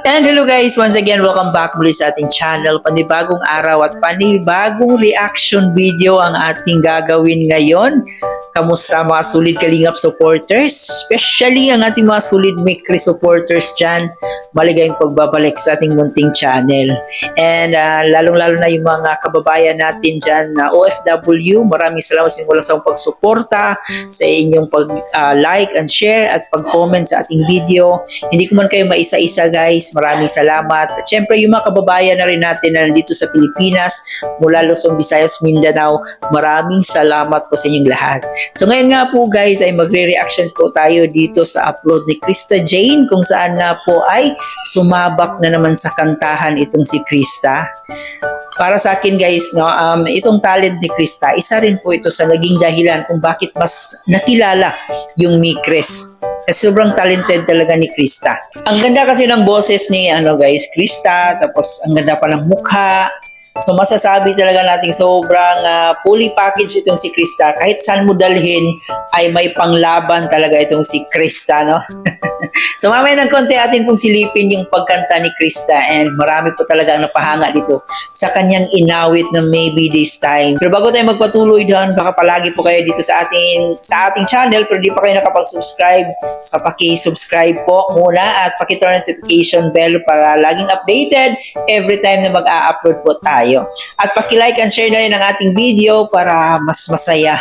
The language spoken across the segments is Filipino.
And hello guys, once again, welcome back muli sa ating channel. Panibagong araw at panibagong reaction video ang ating gagawin ngayon. Kamusta mga solid Kalingap supporters? Especially ang ating mga solid Mikri supporters dyan. Maligayang pagbabalik sa ating munting channel. And lalong-lalo na yung mga kababayan natin dyan na OFW. Maraming salamat sa walang sawang pagsuporta, sa inyong pag-like and share at pag-comment sa ating video. Hindi ko man kayo maisa-isa guys. Maraming salamat. At syempre yung mga kababayan na rin natin na nandito sa Pilipinas, mula Luzon, Visayas, Mindanao, maraming salamat po sa inyong lahat. So ngayon nga po guys ay magre-reaction po tayo dito sa upload ni Krista Jane kung saan na po ay sumabak na naman sa kantahan itong si Krista. Para sa akin guys, no, itong talent ni Krista, isa rin po ito sa naging dahilan kung bakit mas nakilala yung Mikres. Kasi sobrang talented talaga ni Krista. Ang ganda kasi ng boses ni guys, Krista, tapos ang ganda pa ng mukha. So masasabi talaga nating sobrang fully package itong si Krista. Kahit saan mo dalhin ay may panglaban talaga itong si Krista, no? So mamaya ng konti atin pong silipin yung pagkanta ni Krista and marami po talaga ang napahanga dito sa kanyang inawit na Maybe This Time. Pero bago tayo magpatuloy doon, baka palagi po kayo dito sa ating channel pero di pa kayo nakapag-subscribe, sa paki-subscribe po muna at paki-turn notification bell para laging updated every time na mag-a-upload po tayo. At paki-like and share na rin ang ating video para mas masaya,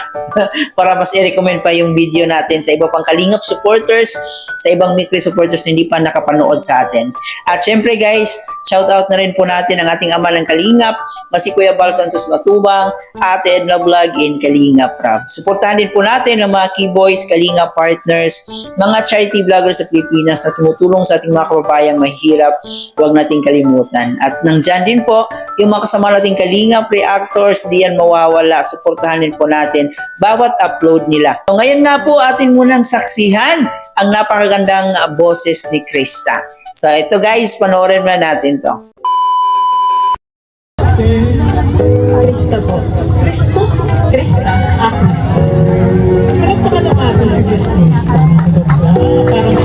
para mas i-recommend pa yung video natin sa iba pang Kalingap supporters, sa ibang Mikri supporters na hindi pa nakapanood sa atin. At syempre guys, shout out na rin po natin ang ating ama ng Kalingap, si Kuya Bal Santos Matubang, Ate Edna Vlog in Kalingap Rab. Suportahan din po natin ang mga Keyboys, Kalingap partners, mga charity vloggers sa Pilipinas na tumutulong sa ating mga kababayang mahirap. Huwag nating kalimutan. At nandyan din po yung mga kasama nating Kalingap reactors, di yan mawawala. Suportahan din po natin bawat upload nila. So ngayon nga po atin munang saksihan ang napakagandang boses ni Krista. So ito guys, panoorin na natin to. Krista po. Krista? Krista? Krista. Kaya pa ka naman si Krista. Parang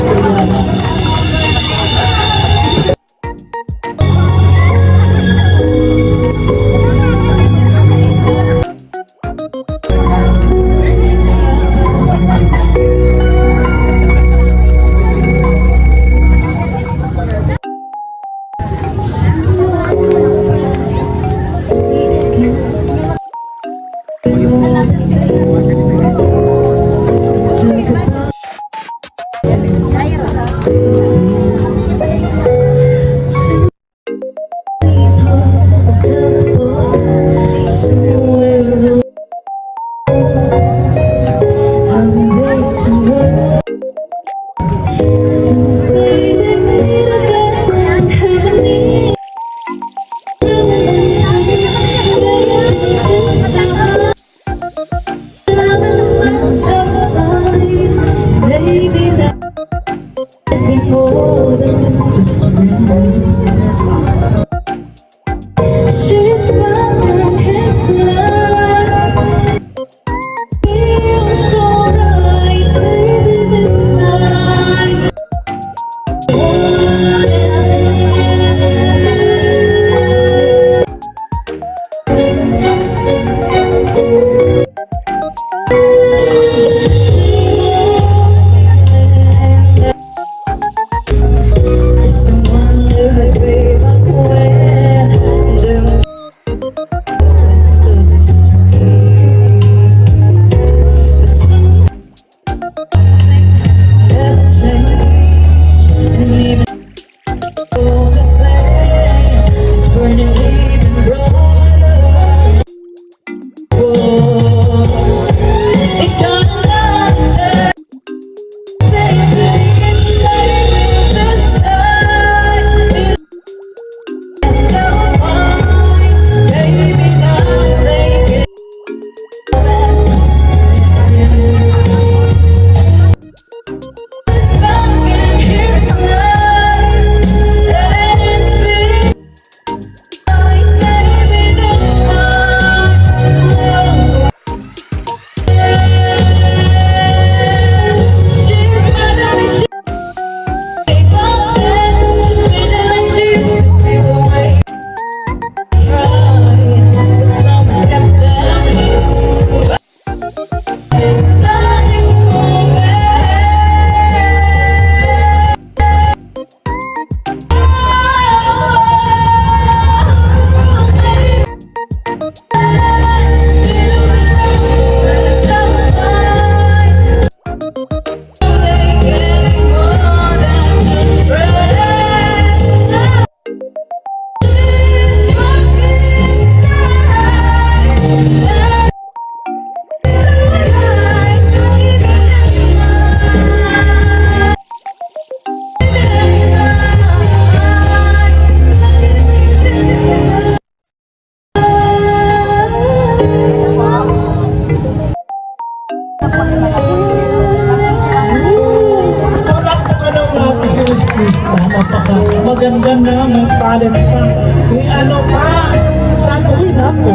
ganda, may talent pa. May ano pa. Saan uwi na ako?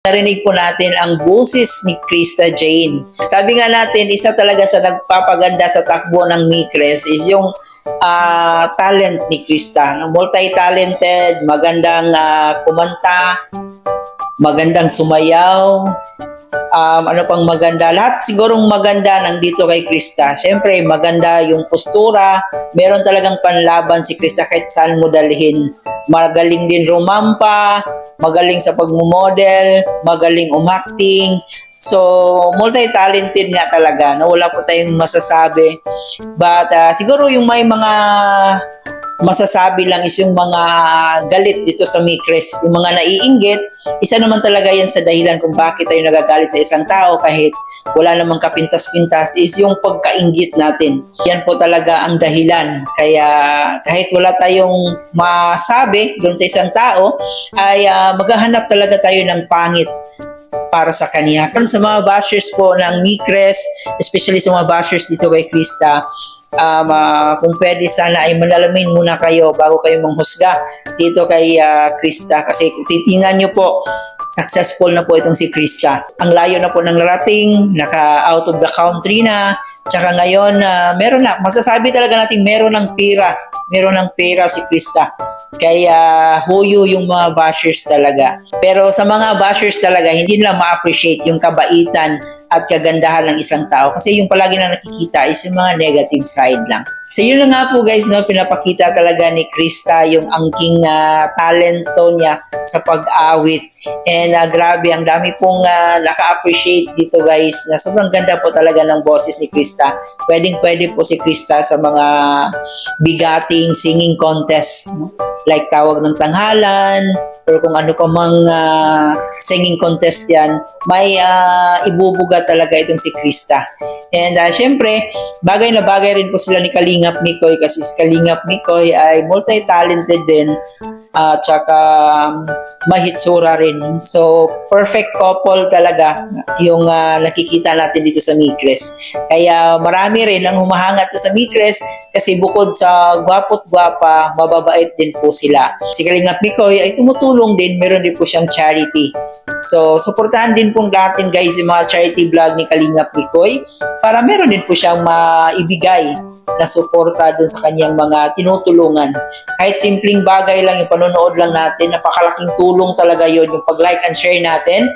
Narinig po natin ang boses ni Krista Jane. Sabi nga natin, isa talaga sa nagpapaganda sa takbo ng Micres is yung talent ni Krista. Multi-talented, magandang kumanta, magandang sumayaw, ano pang maganda, lahat sigurong maganda nandito kay Krista. Siyempre, maganda yung postura, meron talagang panlaban si Krista kahit saan mo dalhin. Magaling din rumampa, magaling sa pagmumodel, magaling umacting. So, multi-talented nga talaga, no? Wala po tayong masasabi. But siguro yung may mga masasabi lang is yung mga galit dito sa Micres, yung mga naiinggit. Isa naman talaga yan sa dahilan kung bakit tayo nagagalit sa isang tao kahit wala namang kapintas-pintas is yung pagkainggit natin. Yan po talaga ang dahilan. Kaya kahit wala tayong masabi doon sa isang tao ay maghahanap talaga tayo ng pangit para sa kanya. Sa mga bashers po ng Micres, especially sa mga bashers dito kay Krista, kung pwede sana ay malalamin muna kayo bago kayo manghusga dito kay Krista, kasi kung titingnan nyo po, successful na po itong si Krista. Ang layo na po ng narating, naka out of the country na, tsaka ngayon meron na, masasabi talaga natin meron ng pera si Krista. Kaya huyo yung mga bashers talaga. Pero sa mga bashers talaga, hindi nila ma-appreciate yung kabaitan at kagandahan ng isang tao. Kasi yung palagi na nakikita is yung mga negative side lang. So yun na nga po guys, no, pinapakita talaga ni Krista yung angking talento niya sa pag-awit. And grabe, ang dami pong naka-appreciate dito guys, na sobrang ganda po talaga ng boses ni Krista. Pwedeng-pwede po si Krista sa mga bigating singing contest, no? Like Tawag ng Tanghalan, or kung ano pa mang singing contest yan, may ibubuga talaga itong si Krista. And syempre, bagay na bagay rin po sila ni Kalingap Mikoy, kasi si Kalingap Mikoy ay multi-talented din, tsaka mahitsura rin. So, perfect couple talaga yung nakikita natin dito sa Micres. Kaya marami rin ang humahangat sa Micres kasi bukod sa gwapo't gwapa, mababait din po sila. Si Kalingap Mikoy ay tumutulong din, meron din po siyang charity. So, suportahan din po natin guys yung mga charity vlog ni Kalingap Mikoy para meron din po siyang maibigay na suporta dun sa kanyang mga tinutulungan. Kahit simpleng bagay lang, yung panonood lang natin, napakalaking tulong talaga yon. Yung pag-like and share natin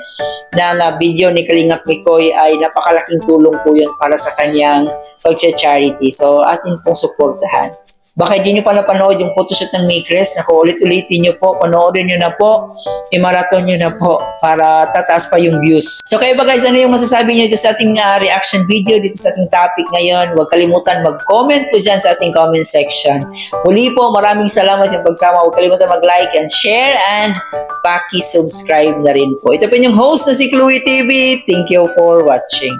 ng video ni Kalingap Mikoy ay napakalaking tulong po yun para sa kanyang pag-charity. So, atin pong suportahan. Baka hindi nyo pa napanood yung photoshoot ng Micres, naku, ulit-ulitin nyo po, panoorin nyo na po, i-marathon nyo na po para tataas pa yung views. So kayo ba guys, ano yung masasabi nyo dito sa ating reaction video, dito sa ating topic ngayon? Huwag kalimutan mag-comment po dyan sa ating comment section. Muli po, maraming salamat sa pagsama. Huwag kalimutan mag-like and share and paki-subscribe na rin po. Ito po yung host na si Chloe TV. Thank you for watching.